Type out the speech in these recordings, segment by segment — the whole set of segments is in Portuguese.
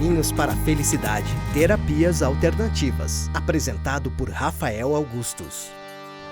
Caminhos para a Felicidade, Terapias Alternativas, apresentado por Rafael Augustus.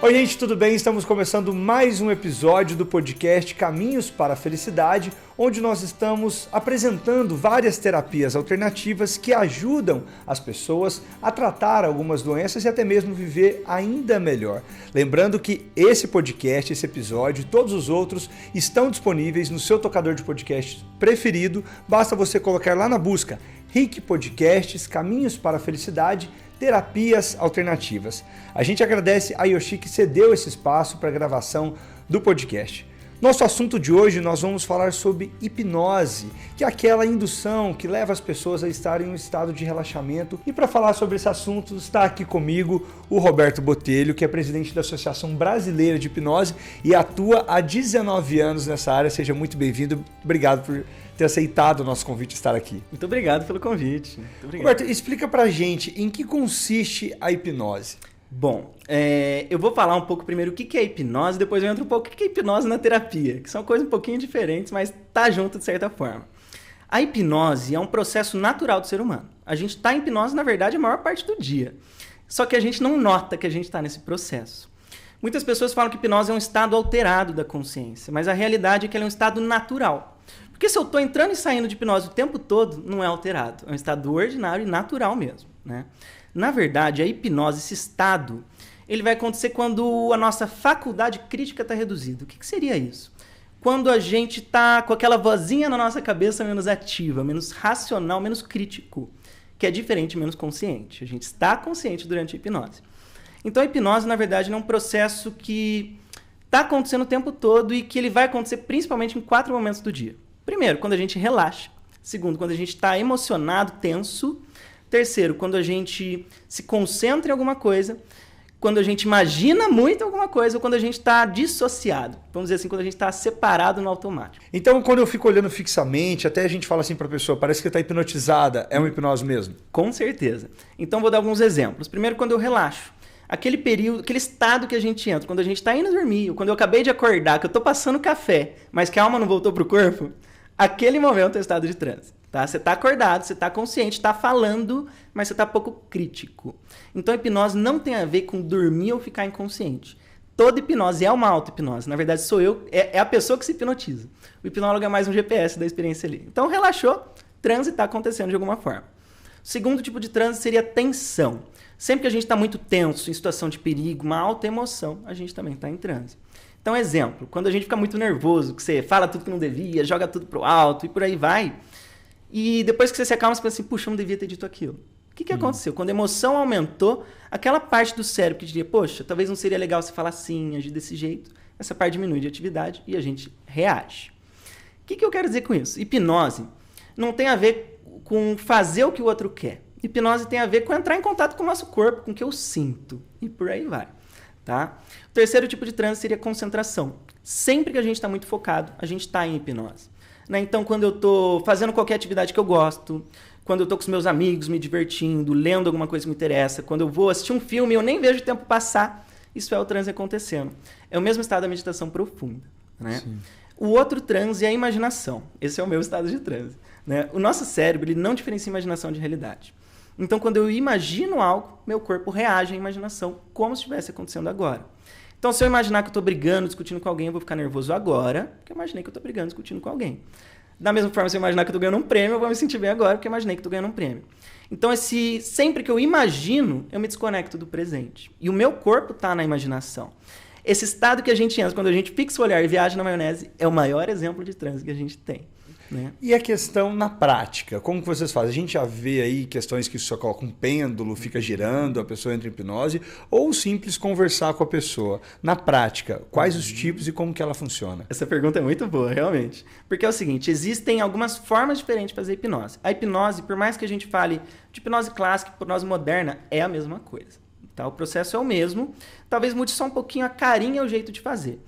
Oi gente, tudo bem? Estamos começando mais um episódio do podcast Caminhos para a Felicidade, onde nós estamos apresentando várias terapias alternativas que ajudam as pessoas a tratar algumas doenças e até mesmo viver ainda melhor. Lembrando que esse podcast, esse episódio e todos os outros estão disponíveis no seu tocador de podcast preferido. Basta você colocar lá na busca RIC Podcasts, Caminhos para a Felicidade, Terapias Alternativas. A gente agradece a Yoshi que cedeu esse espaço para a gravação do podcast. Nosso assunto de hoje, nós vamos falar sobre hipnose, que é aquela indução que leva as pessoas a estarem em um estado de relaxamento. E para falar sobre esse assunto, está aqui comigo o Roberto Botelho, que é presidente da Associação Brasileira de Hipnose e atua há 19 anos nessa área. Seja muito bem-vindo. Obrigado por ter aceitado o nosso convite de estar aqui. Muito obrigado pelo convite. Muito obrigado. Roberto, explica pra gente em que consiste a hipnose. Bom, eu vou falar um pouco primeiro o que é hipnose, depois eu entro um pouco o que é hipnose na terapia, que são coisas um pouquinho diferentes, mas tá junto de certa forma. A hipnose é um processo natural do ser humano. A gente está em hipnose, na verdade, a maior parte do dia. Só que a gente não nota que a gente está nesse processo. Muitas pessoas falam que hipnose é um estado alterado da consciência, mas a realidade é que ele é um estado natural. Porque se eu estou entrando e saindo de hipnose o tempo todo, não é alterado. É um estado ordinário e natural mesmo, né? Na verdade, a hipnose, esse estado, ele vai acontecer quando a nossa faculdade crítica está reduzida. O que seria isso? Quando a gente está com aquela vozinha na nossa cabeça menos ativa, menos racional, menos crítico, que é diferente, menos consciente. A gente está consciente durante a hipnose. Então, a hipnose, na verdade, é um processo que está acontecendo o tempo todo e que ele vai acontecer principalmente em 4 momentos do dia. Primeiro, quando a gente relaxa. Segundo, quando a gente está emocionado, tenso. Terceiro, quando a gente se concentra em alguma coisa. Quando a gente imagina muito alguma coisa ou quando a gente está dissociado. Vamos dizer assim, quando a gente está separado no automático. Então, quando eu fico olhando fixamente, até a gente fala assim para a pessoa, parece que está hipnotizada. É uma hipnose mesmo? Com certeza. Então, vou dar alguns exemplos. Primeiro, quando eu relaxo. Aquele período, aquele estado que a gente entra, quando a gente está indo dormir, ou quando eu acabei de acordar, que eu estou passando café, mas que a alma não voltou para o corpo, aquele momento é o estado de transe. Tá? Você está acordado, você está consciente, está falando, mas você está pouco crítico. Então, a hipnose não tem a ver com dormir ou ficar inconsciente. Toda hipnose é uma auto-hipnose. Na verdade, sou eu, é a pessoa que se hipnotiza. O hipnólogo é mais um GPS da experiência ali. Então, relaxou, transe está acontecendo de alguma forma. O segundo tipo de transe seria tensão. Sempre que a gente está muito tenso, em situação de perigo, uma alta emoção, a gente também está em transe. Então, exemplo, quando a gente fica muito nervoso, que você fala tudo que não devia, joga tudo pro alto e por aí vai, e depois que você se acalma, você pensa assim, puxa, eu não devia ter dito aquilo. O que aconteceu? Quando a emoção aumentou, aquela parte do cérebro que diria, poxa, talvez não seria legal você falar assim, agir desse jeito, essa parte diminui de atividade e a gente reage. O que eu quero dizer com isso? Hipnose não tem a ver com fazer o que o outro quer. Hipnose tem a ver com entrar em contato com o nosso corpo, com o que eu sinto. E por aí vai. Tá? O terceiro tipo de transe seria concentração. Sempre que a gente está muito focado, a gente está em hipnose. Né? Então, quando eu estou fazendo qualquer atividade que eu gosto, quando eu estou com os meus amigos me divertindo, lendo alguma coisa que me interessa, quando eu vou assistir um filme e eu nem vejo o tempo passar, isso é o transe acontecendo. É o mesmo estado da meditação profunda. Né? O outro transe é a imaginação. Esse é o meu estado de transe. Né? O nosso cérebro ele não diferencia imaginação de realidade. Então, quando eu imagino algo, meu corpo reage à imaginação como se estivesse acontecendo agora. Então, se eu imaginar que eu estou brigando, discutindo com alguém, eu vou ficar nervoso agora, porque eu imaginei que eu estou brigando, discutindo com alguém. Da mesma forma, se eu imaginar que eu estou ganhando um prêmio, eu vou me sentir bem agora, porque eu imaginei que estou ganhando um prêmio. Então, sempre que eu imagino, eu me desconecto do presente. E o meu corpo está na imaginação. Esse estado que a gente entra, quando a gente fixa o olhar e viaja na maionese, é o maior exemplo de transe que a gente tem. Né? E a questão na prática, como que vocês fazem? A gente já vê aí questões que só coloca um pêndulo, fica girando, a pessoa entra em hipnose, ou simples conversar com a pessoa. Na prática, quais os tipos e como que ela funciona? Essa pergunta é muito boa, realmente. Porque é o seguinte, existem algumas formas diferentes de fazer hipnose. A hipnose, por mais que a gente fale de hipnose clássica e hipnose moderna, é a mesma coisa. Tá? O processo é o mesmo, talvez mude só um pouquinho a carinha e o jeito de fazer.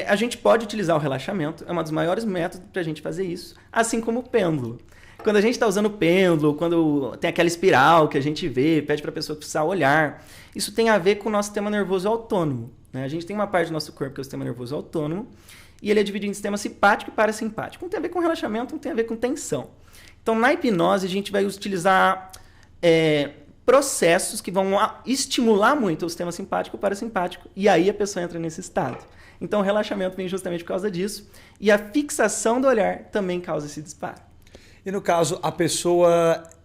A gente pode utilizar o relaxamento, é um dos maiores métodos para a gente fazer isso, assim como o pêndulo. Quando a gente está usando o pêndulo, quando tem aquela espiral que a gente vê, pede para a pessoa fixar o olhar, isso tem a ver com o nosso sistema nervoso autônomo. Né? A gente tem uma parte do nosso corpo que é o sistema nervoso autônomo, e ele é dividido em sistema simpático e parasimpático. Um tem a ver com relaxamento, um tem a ver com tensão. Então, na hipnose, a gente vai utilizar processos que vão estimular muito o sistema simpático e o parasimpático, e aí a pessoa entra nesse estado. Então, o relaxamento vem justamente por causa disso, e a fixação do olhar também causa esse disparo. E no caso,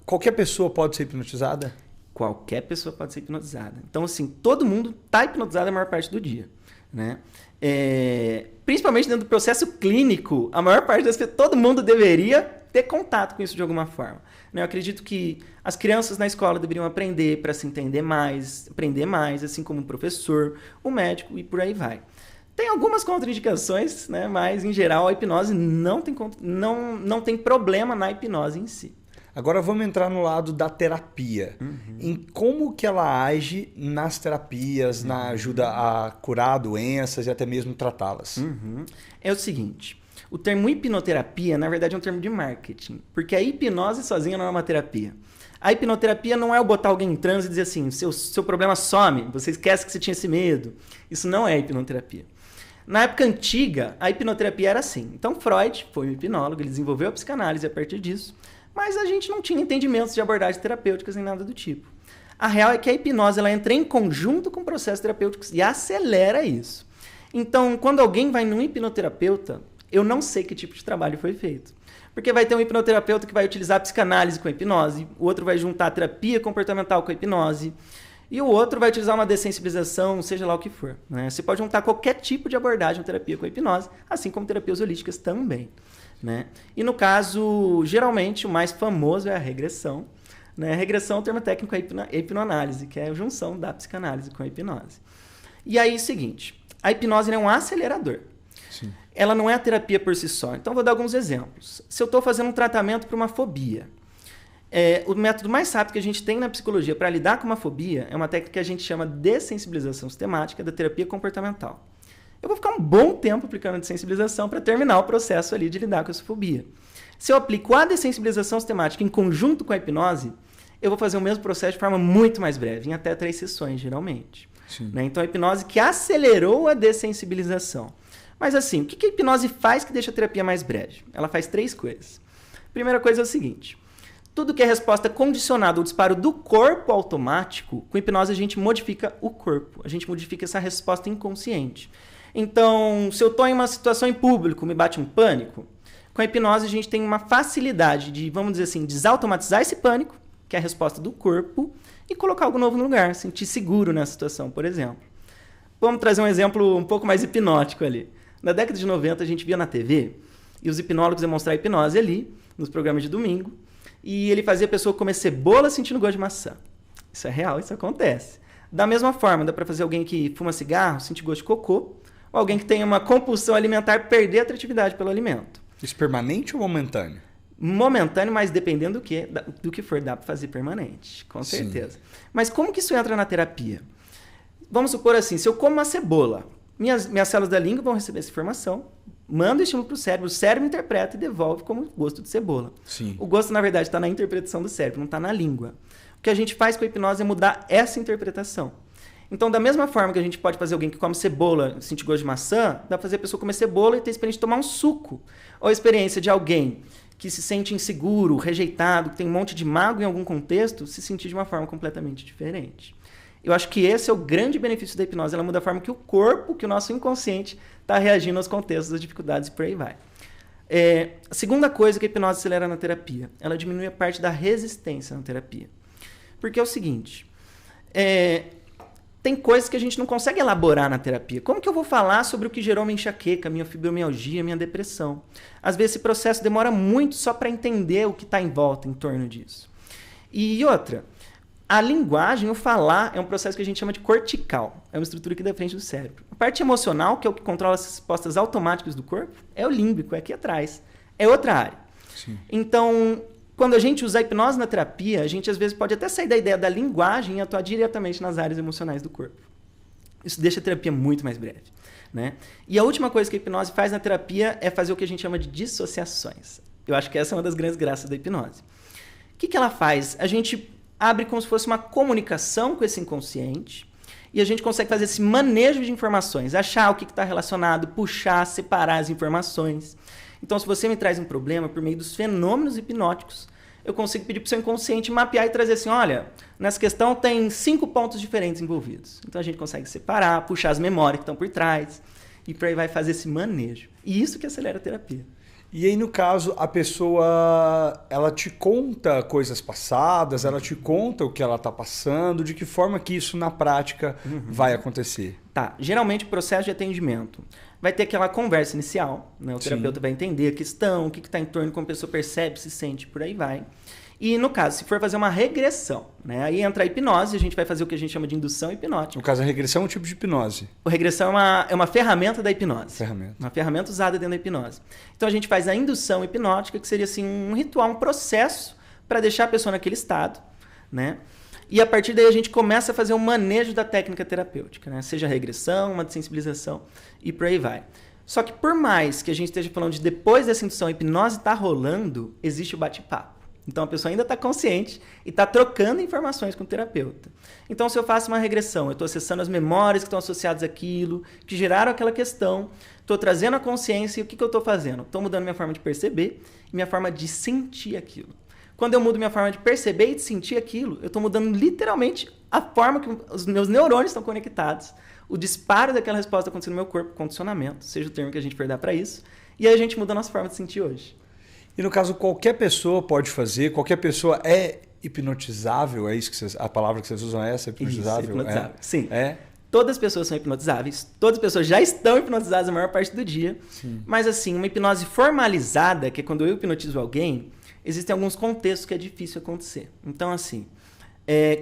qualquer pessoa pode ser hipnotizada? Qualquer pessoa pode ser hipnotizada. Então, assim, todo mundo está hipnotizado a maior parte do dia, né? Principalmente dentro do processo clínico, a maior parte das pessoas, todo mundo deveria ter contato com isso de alguma forma. Eu acredito que as crianças na escola deveriam aprender para se entender mais, aprender mais, assim como o professor, o médico e por aí vai. Tem algumas contraindicações, né? Mas em geral a hipnose não tem problema na hipnose em si. Agora vamos entrar no lado da terapia. Em como que ela age nas terapias, na ajuda a curar doenças e até mesmo tratá-las. É o seguinte, o termo hipnoterapia, na verdade, é um termo de marketing, porque a hipnose sozinha não é uma terapia. A hipnoterapia não é eu botar alguém em transe e dizer assim, seu problema some, você esquece que você tinha esse medo. Isso não é hipnoterapia. Na época antiga, a hipnoterapia era assim. Então, Freud foi um hipnólogo, ele desenvolveu a psicanálise a partir disso, mas a gente não tinha entendimentos de abordagens terapêuticas nem nada do tipo. A real é que a hipnose ela entra em conjunto com processos terapêuticos e acelera isso. Então, quando alguém vai num hipnoterapeuta, eu não sei que tipo de trabalho foi feito. Porque vai ter um hipnoterapeuta que vai utilizar a psicanálise com a hipnose, o outro vai juntar a terapia comportamental com a hipnose, e o outro vai utilizar uma dessensibilização, seja lá o que for. Né? Você pode juntar qualquer tipo de abordagem ou terapia com a hipnose, assim como terapias holísticas também. Né? E no caso, geralmente, o mais famoso é a regressão. Né? A regressão é o termo técnico é hipnoanálise, que é a junção da psicanálise com a hipnose. E aí, seguinte, a hipnose é um acelerador. Sim. Ela não é a terapia por si só. Então, vou dar alguns exemplos. Se eu estou fazendo um tratamento para uma fobia, o método mais rápido que a gente tem na psicologia para lidar com uma fobia é uma técnica que a gente chama de dessensibilização sistemática da terapia comportamental. Eu vou ficar um bom tempo aplicando a dessensibilização para terminar o processo ali de lidar com essa fobia. Se eu aplico a dessensibilização sistemática em conjunto com a hipnose, eu vou fazer o mesmo processo de forma muito mais breve, em até 3 sessões, geralmente. Né? Então, a hipnose que acelerou a dessensibilização. Mas assim, o que a hipnose faz que deixa a terapia mais breve? Ela faz 3 coisas. Primeira coisa é o seguinte, tudo que é resposta condicionada ao disparo do corpo automático, com hipnose a gente modifica o corpo, a gente modifica essa resposta inconsciente. Então, se eu estou em uma situação em público, me bate um pânico, com a hipnose a gente tem uma facilidade de, vamos dizer assim, desautomatizar esse pânico, que é a resposta do corpo, e colocar algo novo no lugar, sentir seguro nessa situação, por exemplo. Vamos trazer um exemplo um pouco mais hipnótico ali. Na década de 90 a gente via na TV, e os hipnólogos demonstraram hipnose ali, nos programas de domingo, e ele fazia a pessoa comer cebola sentindo gosto de maçã. Isso é real, isso acontece. Da mesma forma, dá para fazer alguém que fuma cigarro sentir gosto de cocô, ou alguém que tem uma compulsão alimentar perder a atratividade pelo alimento. Isso permanente ou momentâneo? Momentâneo, mas dependendo do que for, dá para fazer permanente, com certeza. Sim. Mas como que isso entra na terapia? Vamos supor assim, se eu como uma cebola, minhas células da língua vão receber essa informação, manda o estímulo para o cérebro interpreta e devolve como gosto de cebola. Sim. O gosto, na verdade, está na interpretação do cérebro, não está na língua. O que a gente faz com a hipnose é mudar essa interpretação. Então, da mesma forma que a gente pode fazer alguém que come cebola sentir gosto de maçã, dá para fazer a pessoa comer cebola e ter a experiência de tomar um suco. Ou a experiência de alguém que se sente inseguro, rejeitado, que tem um monte de mágoa em algum contexto, se sentir de uma forma completamente diferente. Eu acho que esse é o grande benefício da hipnose. Ela muda a forma que o corpo, que o nosso inconsciente está reagindo aos contextos, às dificuldades e por aí vai. A segunda coisa que a hipnose acelera na terapia, ela diminui a parte da resistência na terapia. Porque é o seguinte, tem coisas que a gente não consegue elaborar na terapia. Como que eu vou falar sobre o que gerou minha enxaqueca, minha fibromialgia, minha depressão? Às vezes esse processo demora muito só para entender o que está em volta, em torno disso. E outra, a linguagem, o falar, é um processo que a gente chama de cortical. É uma estrutura aqui da frente do cérebro. A parte emocional, que é o que controla as respostas automáticas do corpo, é o límbico, é aqui atrás. É outra área. Sim. Então, quando a gente usa a hipnose na terapia, a gente às vezes pode até sair da ideia da linguagem e atuar diretamente nas áreas emocionais do corpo. Isso deixa a terapia muito mais breve. Né? E a última coisa que a hipnose faz na terapia é fazer o que a gente chama de dissociações. Eu acho que essa é uma das grandes graças da hipnose. O que ela faz? A gente abre como se fosse uma comunicação com esse inconsciente e a gente consegue fazer esse manejo de informações, achar o que está relacionado, puxar, separar as informações. Então, se você me traz um problema por meio dos fenômenos hipnóticos, eu consigo pedir para o seu inconsciente mapear e trazer assim, olha, nessa questão tem 5 pontos diferentes envolvidos. Então a gente consegue separar, puxar as memórias que estão por trás e por aí vai fazer esse manejo. E isso que acelera a terapia. E aí, no caso, a pessoa, ela te conta coisas passadas, ela te conta o que ela está passando, de que forma que isso na prática vai acontecer? Tá, geralmente o processo de atendimento vai ter aquela conversa inicial, né? O terapeuta vai entender a questão, o que está em torno, como a pessoa percebe, se sente, por aí vai. E no caso, se for fazer uma regressão, né? Aí entra a hipnose, a gente vai fazer o que a gente chama de indução hipnótica. No caso, a regressão é um tipo de hipnose. A regressão é uma ferramenta da hipnose. Uma ferramenta usada dentro da hipnose. Então a gente faz a indução hipnótica, que seria assim um ritual, um processo para deixar a pessoa naquele estado, né? E a partir daí a gente começa a fazer um manejo da técnica terapêutica, né? Seja regressão, uma desensibilização e por aí vai. Só que por mais que a gente esteja falando de depois dessa indução, a hipnose está rolando, existe o bate-papo. Então a pessoa ainda está consciente e está trocando informações com o terapeuta. Então se eu faço uma regressão, eu estou acessando as memórias que estão associadas àquilo, que geraram aquela questão, estou trazendo a consciência e o que eu estou fazendo? Estou mudando minha forma de perceber e minha forma de sentir aquilo. Quando eu mudo minha forma de perceber e de sentir aquilo, eu estou mudando literalmente a forma que os meus neurônios estão conectados, o disparo daquela resposta acontecendo no meu corpo, condicionamento, seja o termo que a gente for dar para isso, e aí a gente muda a nossa forma de sentir hoje. E no caso, qualquer pessoa pode fazer, qualquer pessoa é hipnotizável, é isso que vocês, a palavra que vocês usam é essa, hipnotizável? Isso, hipnotizável. Sim. É? Todas as pessoas são hipnotizáveis, todas as pessoas já estão hipnotizadas a maior parte do dia, mas assim, uma hipnose formalizada, que é quando eu hipnotizo alguém, existem alguns contextos que é difícil acontecer. Então assim,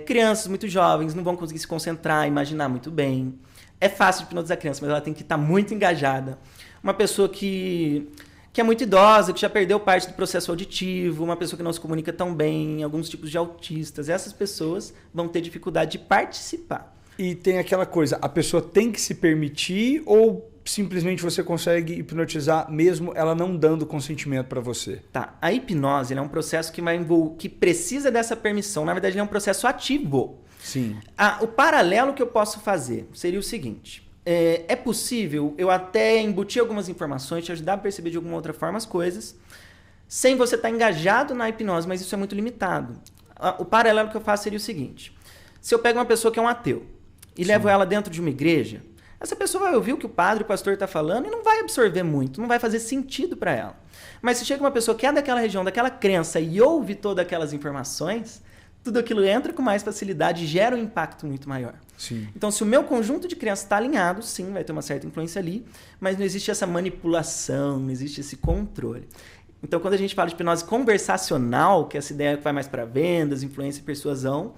crianças muito jovens não vão conseguir se concentrar, imaginar muito bem. É fácil de hipnotizar a criança, mas ela tem que estar muito engajada. Uma pessoa que é muito idosa, que já perdeu parte do processo auditivo, uma pessoa que não se comunica tão bem, alguns tipos de autistas, essas pessoas vão ter dificuldade de participar. E tem aquela coisa, a pessoa tem que se permitir ou simplesmente você consegue hipnotizar mesmo ela não dando consentimento para você? Tá, a hipnose é um processo que precisa dessa permissão, na verdade ele é um processo ativo. Sim. O paralelo que eu posso fazer seria o seguinte... É possível eu até embutir algumas informações, te ajudar a perceber de alguma outra forma as coisas, sem você estar engajado na hipnose, mas isso é muito limitado. O paralelo que eu faço seria o seguinte. Se eu pego uma pessoa que é um ateu e levo ela dentro de uma igreja, essa pessoa vai ouvir o que o padre, o pastor está falando e não vai absorver muito, não vai fazer sentido para ela. Mas se chega uma pessoa que é daquela região, daquela crença e ouve todas aquelas informações, tudo aquilo entra com mais facilidade e gera um impacto muito maior. Sim. Então, se o meu conjunto de crenças está alinhado, sim, vai ter uma certa influência ali, mas não existe essa manipulação, não existe esse controle. Então, quando a gente fala de hipnose conversacional, que é essa ideia que vai mais para vendas, influência e persuasão,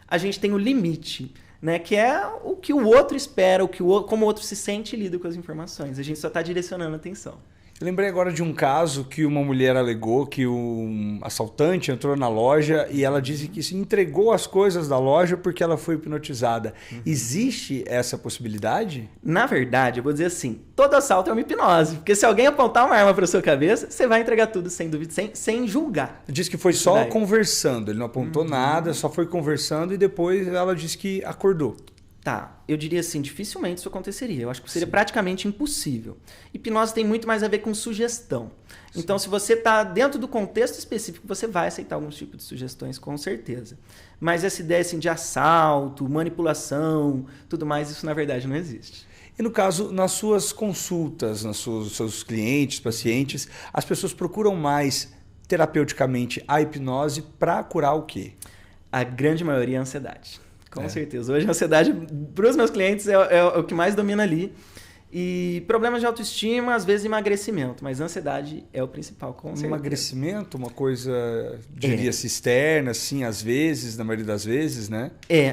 a gente tem o limite, né, que é o que o outro espera, como o outro se sente e lida com as informações. A gente só está direcionando a atenção. Eu lembrei agora de um caso que uma mulher alegou que um assaltante entrou na loja e ela disse que se entregou as coisas da loja porque ela foi hipnotizada. Existe essa possibilidade? Na verdade, eu vou dizer assim, todo assalto é uma hipnose. Porque se alguém apontar uma arma para sua cabeça, você vai entregar tudo sem dúvida, sem julgar. Diz que foi só conversando, ele não apontou nada, só foi conversando e depois ela disse que acordou. Tá, eu diria assim, dificilmente isso aconteceria. Eu acho que seria praticamente impossível. Hipnose tem muito mais a ver com sugestão. Sim. Então, se você está dentro do contexto específico, você vai aceitar alguns tipos de sugestões, com certeza. Mas essa ideia assim, de assalto, manipulação, tudo mais, isso na verdade não existe. E no caso, nas suas consultas, nos seus clientes, pacientes, as pessoas procuram mais terapeuticamente a hipnose para curar o quê? A grande maioria é a ansiedade. Com certeza. Hoje a ansiedade, para os meus clientes, é o que mais domina ali. E problemas de autoestima, às vezes emagrecimento, mas ansiedade é o principal, com certeza. Emagrecimento, uma coisa, diria-se, externa, assim, às vezes, na maioria das vezes, né?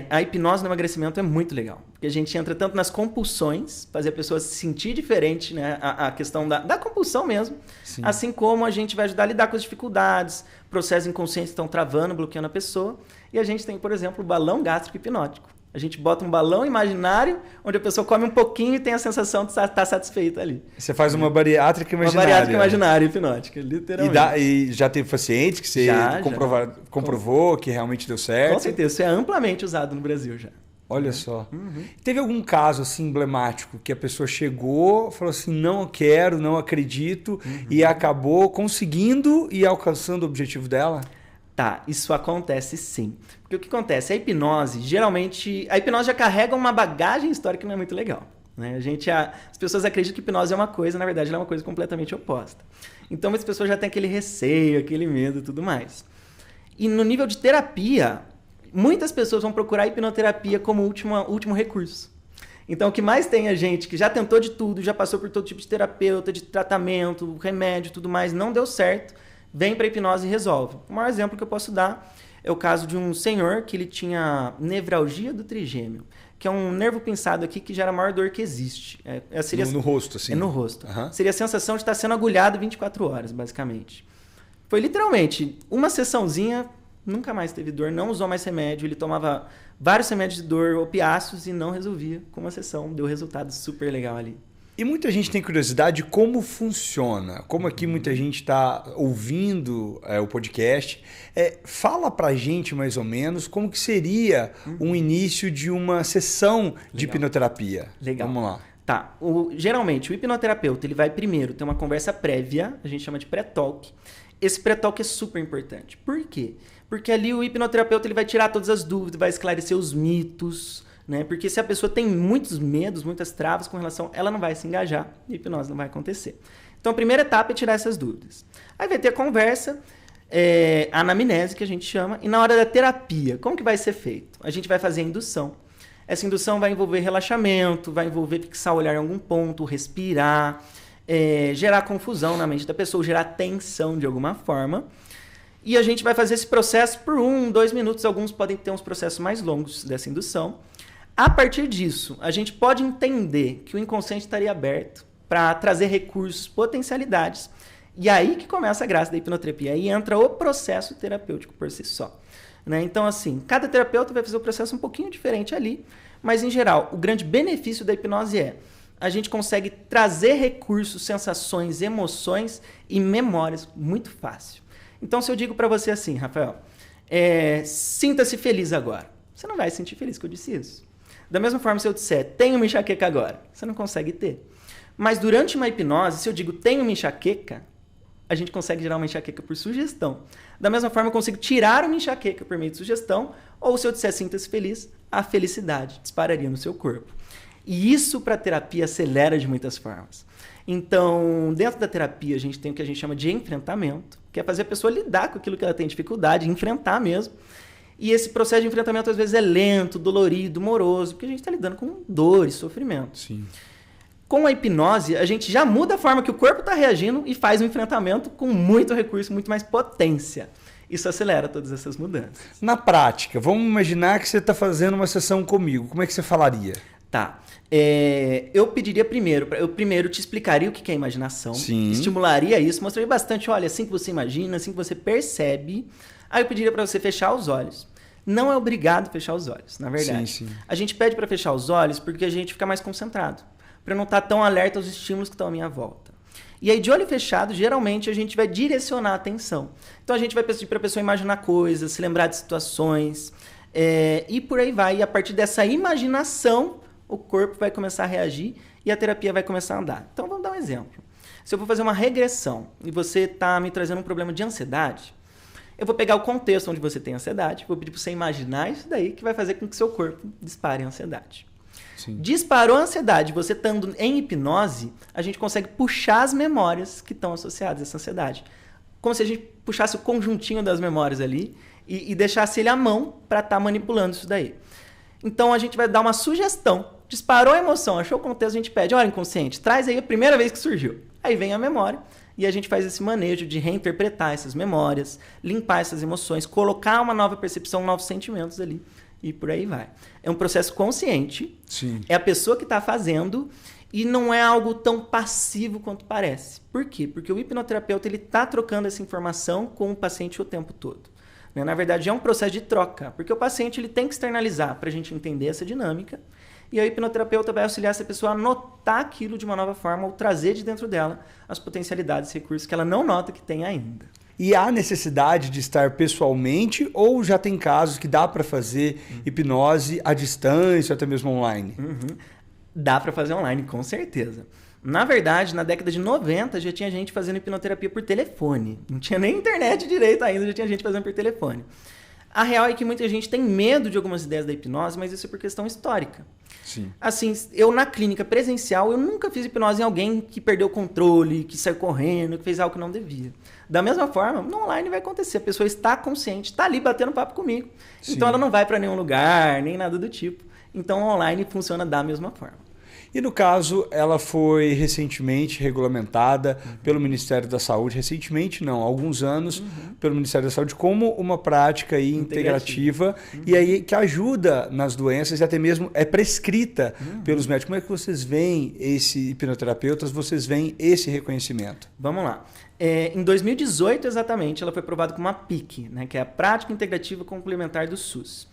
A hipnose no emagrecimento é muito legal. Porque a gente entra tanto nas compulsões, fazer a pessoa se sentir diferente, né? A questão da compulsão mesmo. Sim. Assim como a gente vai ajudar a lidar com as dificuldades, processos inconscientes estão travando, bloqueando a pessoa. E a gente tem, por exemplo, o balão gástrico hipnótico. A gente bota um balão imaginário, onde a pessoa come um pouquinho e tem a sensação de estar satisfeita ali. Você faz uma bariátrica imaginária. Uma bariátrica imaginária hipnótica, literalmente. E já teve pacientes que você comprovou que realmente deu certo? Com certeza, isso é amplamente usado no Brasil já. Olha só. Teve algum caso assim emblemático que a pessoa chegou, falou assim, não quero, não acredito, e acabou conseguindo e alcançando o objetivo dela? Tá, isso acontece sim. Porque o que acontece? A hipnose, geralmente... A hipnose já carrega uma bagagem histórica que não é muito legal. Né? As pessoas acreditam que hipnose é uma coisa, na verdade ela é uma coisa completamente oposta. Então as pessoas já têm aquele receio, aquele medo e tudo mais. E no nível de terapia, muitas pessoas vão procurar a hipnoterapia como último recurso. Então o que mais tem é gente que já tentou de tudo, já passou por todo tipo de terapeuta, de tratamento, remédio e tudo mais, não deu certo, vem para a hipnose e resolve. O maior exemplo que eu posso dar é o caso de um senhor que ele tinha nevralgia do trigêmeo, que é um nervo pinçado aqui que gera a maior dor que existe. Seria, no rosto, assim? É no rosto. Uhum. Seria a sensação de estar sendo agulhado 24 horas, basicamente. Foi literalmente uma sessãozinha, nunca mais teve dor, não usou mais remédio, ele tomava vários remédios de dor, opiáceos, e não resolvia com uma sessão. Deu resultado super legal ali. E muita gente tem curiosidade de como funciona. Como aqui muita gente está ouvindo o podcast, fala pra gente mais ou menos como que seria um início de uma sessão de hipnoterapia. Legal. Vamos lá. Tá. Geralmente, o hipnoterapeuta ele vai primeiro ter uma conversa prévia, a gente chama de pré-talk. Esse pré-talk é super importante. Por quê? Porque ali o hipnoterapeuta ele vai tirar todas as dúvidas, vai esclarecer os mitos, né? Porque se a pessoa tem muitos medos, muitas travas com relação, ela não vai se engajar e a hipnose não vai acontecer. Então a primeira etapa é tirar essas dúvidas. Aí vai ter a conversa, a anamnese que a gente chama, e na hora da terapia, como que vai ser feito? A gente vai fazer a indução. Essa indução vai envolver relaxamento, vai envolver fixar o olhar em algum ponto, respirar, gerar confusão na mente da pessoa, gerar tensão de alguma forma. E a gente vai fazer esse processo por 1, 2 minutos. Alguns podem ter uns processos mais longos dessa indução. A partir disso, a gente pode entender que o inconsciente estaria aberto para trazer recursos, potencialidades. E aí que começa a graça da hipnoterapia. Aí entra o processo terapêutico por si só. Né? Então, assim, cada terapeuta vai fazer o processo um pouquinho diferente ali. Mas, em geral, o grande benefício da hipnose é a gente consegue trazer recursos, sensações, emoções e memórias muito fácil. Então, se eu digo para você assim, Rafael, sinta-se feliz agora. Você não vai se sentir feliz que eu disse isso. Da mesma forma, se eu disser, tenho uma enxaqueca agora, você não consegue ter. Mas durante uma hipnose, se eu digo, tenho uma enxaqueca, a gente consegue gerar uma enxaqueca por sugestão. Da mesma forma, eu consigo tirar uma enxaqueca por meio de sugestão, ou se eu disser, sinta-se feliz, a felicidade dispararia no seu corpo. E isso para a terapia acelera de muitas formas. Então, dentro da terapia, a gente tem o que a gente chama de enfrentamento, que é fazer a pessoa lidar com aquilo que ela tem dificuldade, enfrentar mesmo. E esse processo de enfrentamento, às vezes, é lento, dolorido, moroso, porque a gente está lidando com dor e sofrimento. Sim. Com a hipnose, a gente já muda a forma que o corpo está reagindo e faz um enfrentamento com muito recurso, muito mais potência. Isso acelera todas essas mudanças. Na prática, vamos imaginar que você está fazendo uma sessão comigo. Como é que você falaria? Tá. Eu pediria primeiro te explicaria o que é imaginação, Sim. Estimularia isso, mostraria bastante, olha, assim que você imagina, assim que você percebe. Aí eu pediria para você fechar os olhos. Não é obrigado fechar os olhos, na verdade. Sim. A gente pede para fechar os olhos porque a gente fica mais concentrado, para não estar tão alerta aos estímulos que estão à minha volta. E aí, de olho fechado, geralmente a gente vai direcionar a atenção. Então a gente vai pedir para a pessoa imaginar coisas, se lembrar de situações, e por aí vai. E a partir dessa imaginação, o corpo vai começar a reagir e a terapia vai começar a andar. Então vamos dar um exemplo. Se eu vou fazer uma regressão e você está me trazendo um problema de ansiedade, eu vou pegar o contexto onde você tem ansiedade, vou pedir para você imaginar isso daí que vai fazer com que seu corpo dispare a ansiedade. Sim. Disparou a ansiedade, você estando em hipnose, a gente consegue puxar as memórias que estão associadas a essa ansiedade. Como se a gente puxasse o conjuntinho das memórias ali e deixasse ele à mão para estar manipulando isso daí. Então a gente vai dar uma sugestão. Disparou a emoção, achou o contexto, a gente pede, olha, inconsciente, traz aí a primeira vez que surgiu. Aí vem a memória e a gente faz esse manejo de reinterpretar essas memórias, limpar essas emoções, colocar uma nova percepção, novos sentimentos ali e por aí vai. É um processo consciente, Sim. É a pessoa que está fazendo e não é algo tão passivo quanto parece. Por quê? Porque o hipnoterapeuta está trocando essa informação com o paciente o tempo todo. Na verdade, é um processo de troca, porque o paciente ele tem que externalizar para a gente entender essa dinâmica e o hipnoterapeuta vai auxiliar essa pessoa a notar aquilo de uma nova forma ou trazer de dentro dela as potencialidades, recursos que ela não nota que tem ainda. E há necessidade de estar pessoalmente ou já tem casos que dá para fazer hipnose à distância, até mesmo online? Dá para fazer online, com certeza. Na verdade, na década de 90 já tinha gente fazendo hipnoterapia por telefone. Não tinha nem internet direito ainda, já tinha gente fazendo por telefone. A real é que muita gente tem medo de algumas ideias da hipnose, mas isso é por questão histórica. Sim. Assim, eu na clínica presencial, eu nunca fiz hipnose em alguém que perdeu o controle, que saiu correndo, que fez algo que não devia. Da mesma forma, no online vai acontecer. A pessoa está consciente, está ali batendo papo comigo. Sim. Então ela não vai para nenhum lugar, nem nada do tipo. Então online funciona da mesma forma. E no caso, ela foi recentemente regulamentada pelo Ministério da Saúde, recentemente não, há alguns anos, pelo Ministério da Saúde, como uma prática aí integrativa e aí que ajuda nas doenças e até mesmo é prescrita pelos médicos. Como é que vocês veem esse hipnoterapeutas, vocês veem esse reconhecimento? Vamos lá. Em 2018, exatamente, ela foi aprovada como uma PIC, né, que é a Prática Integrativa Complementar do SUS.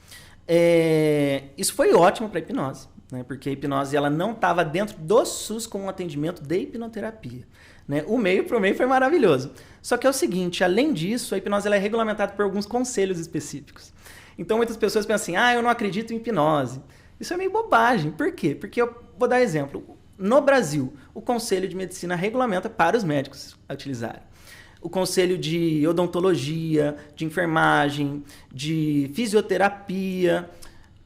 Isso foi ótimo para a hipnose. Né, porque a hipnose ela não estava dentro do SUS com um atendimento de hipnoterapia. Né? O meio para o meio foi maravilhoso. Só que é o seguinte, além disso, a hipnose ela é regulamentada por alguns conselhos específicos. Então muitas pessoas pensam assim, eu não acredito em hipnose. Isso é meio bobagem. Por quê? Porque eu vou dar exemplo. No Brasil, o Conselho de Medicina regulamenta para os médicos a utilizarem. O Conselho de Odontologia, de Enfermagem, de Fisioterapia...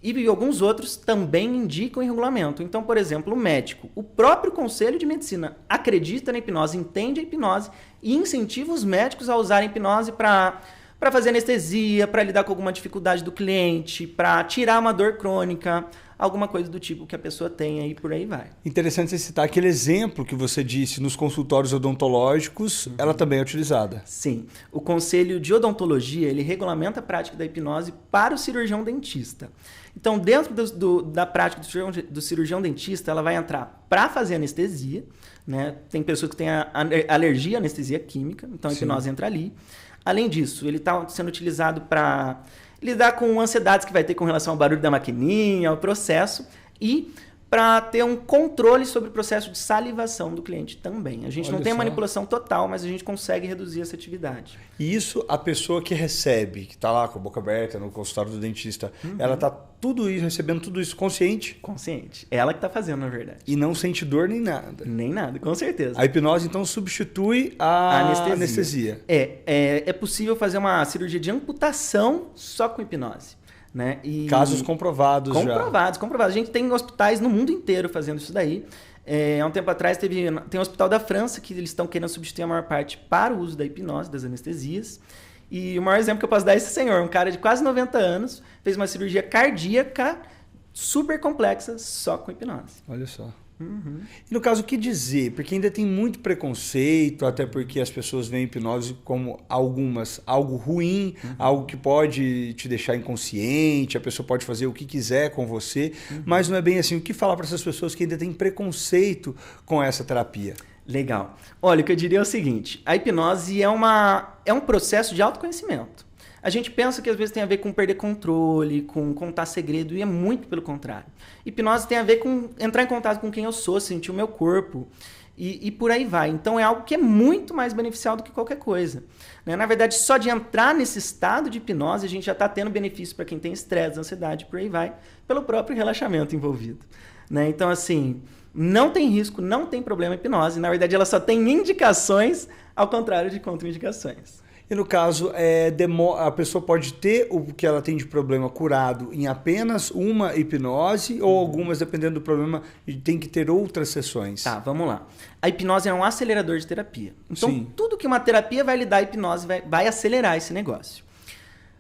E alguns outros também indicam em regulamento. Então, por exemplo, o médico, o próprio Conselho de Medicina acredita na hipnose, entende a hipnose e incentiva os médicos a usarem hipnose para fazer anestesia, para lidar com alguma dificuldade do cliente, para tirar uma dor crônica, alguma coisa do tipo que a pessoa tem aí, por aí vai. Interessante você citar aquele exemplo que você disse nos consultórios odontológicos, ela também é utilizada. Sim. O Conselho de Odontologia, ele regulamenta a prática da hipnose para o cirurgião dentista. Então, dentro da prática do cirurgião dentista, ela vai entrar para fazer anestesia, né? Tem pessoas que têm alergia à anestesia química, então a hipnose entra ali. Além disso, ele está sendo utilizado para lidar com ansiedades que vai ter com relação ao barulho da maquininha, ao processo, e para ter um controle sobre o processo de salivação do cliente também. A gente não tem manipulação total, mas a gente consegue reduzir essa atividade. E isso, a pessoa que recebe, que está lá com a boca aberta no consultório do dentista, ela está recebendo tudo isso consciente? Consciente. Ela que está fazendo, na verdade. E não sente dor nem nada? Nem nada, com certeza. A hipnose, então, substitui a anestesia. É possível fazer uma cirurgia de amputação só com hipnose. Né? Casos comprovados já. Comprovados. A gente tem hospitais no mundo inteiro fazendo isso daí. Há um tempo atrás tem um hospital da França que eles estão querendo substituir a maior parte para o uso da hipnose, das anestesias. E o maior exemplo que eu posso dar é esse senhor, um cara de quase 90 anos, fez uma cirurgia cardíaca super complexa só com hipnose. Olha só. E no caso, o que dizer? Porque ainda tem muito preconceito, até porque as pessoas veem hipnose como algo ruim, algo que pode te deixar inconsciente, a pessoa pode fazer o que quiser com você, mas não é bem assim. O que falar para essas pessoas que ainda têm preconceito com essa terapia? Legal. Olha, o que eu diria é o seguinte, a hipnose é um processo de autoconhecimento. A gente pensa que às vezes tem a ver com perder controle, com contar segredo, e é muito pelo contrário. Hipnose tem a ver com entrar em contato com quem eu sou, sentir o meu corpo, e por aí vai. Então é algo que é muito mais beneficial do que qualquer coisa. Né? Na verdade, só de entrar nesse estado de hipnose, a gente já está tendo benefício para quem tem estresse, ansiedade, por aí vai, pelo próprio relaxamento envolvido. Né? Então, assim, não tem risco, não tem problema a hipnose. Na verdade, ela só tem indicações, ao contrário de contraindicações. E no caso, a pessoa pode ter o que ela tem de problema curado em apenas uma hipnose ou algumas, dependendo do problema, tem que ter outras sessões? Tá, vamos lá. A hipnose é um acelerador de terapia. Então, tudo que uma terapia vai lhe dar, a hipnose vai acelerar esse negócio.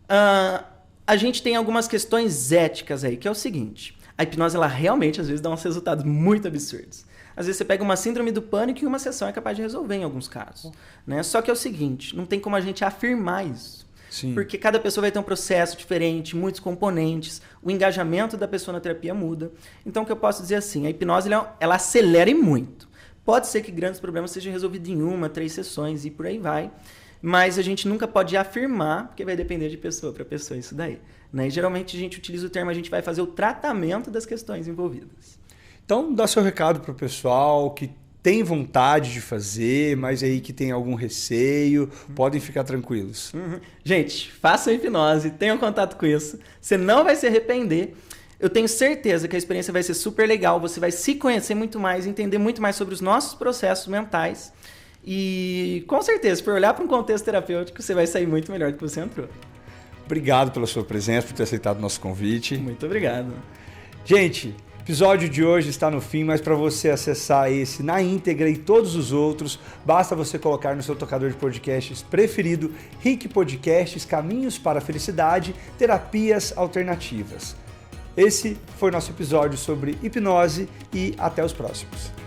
A gente tem algumas questões éticas aí, que é o seguinte. A hipnose, ela realmente, às vezes, dá uns resultados muito absurdos. Às vezes você pega uma síndrome do pânico e uma sessão é capaz de resolver em alguns casos. Né? Só que é o seguinte, não tem como a gente afirmar isso. Sim. Porque cada pessoa vai ter um processo diferente, muitos componentes, o engajamento da pessoa na terapia muda. Então, o que eu posso dizer assim, a hipnose ela acelera e muito. Pode ser que grandes problemas sejam resolvidos em 1, 3 sessões e por aí vai. Mas a gente nunca pode afirmar, porque vai depender de pessoa para pessoa isso daí. Né? E geralmente a gente utiliza o termo, a gente vai fazer o tratamento das questões envolvidas. Então, dá seu recado para o pessoal que tem vontade de fazer, mas aí que tem algum receio, podem ficar tranquilos. Gente, façam hipnose, tenham contato com isso, você não vai se arrepender. Eu tenho certeza que a experiência vai ser super legal, você vai se conhecer muito mais, entender muito mais sobre os nossos processos mentais e, com certeza, por olhar para um contexto terapêutico, você vai sair muito melhor do que você entrou. Obrigado pela sua presença, por ter aceitado o nosso convite. Muito obrigado. Gente, o episódio de hoje está no fim, mas para você acessar esse na íntegra e todos os outros, basta você colocar no seu tocador de podcasts preferido Rick Podcasts, Caminhos para a Felicidade, Terapias Alternativas. Esse foi nosso episódio sobre hipnose e até os próximos.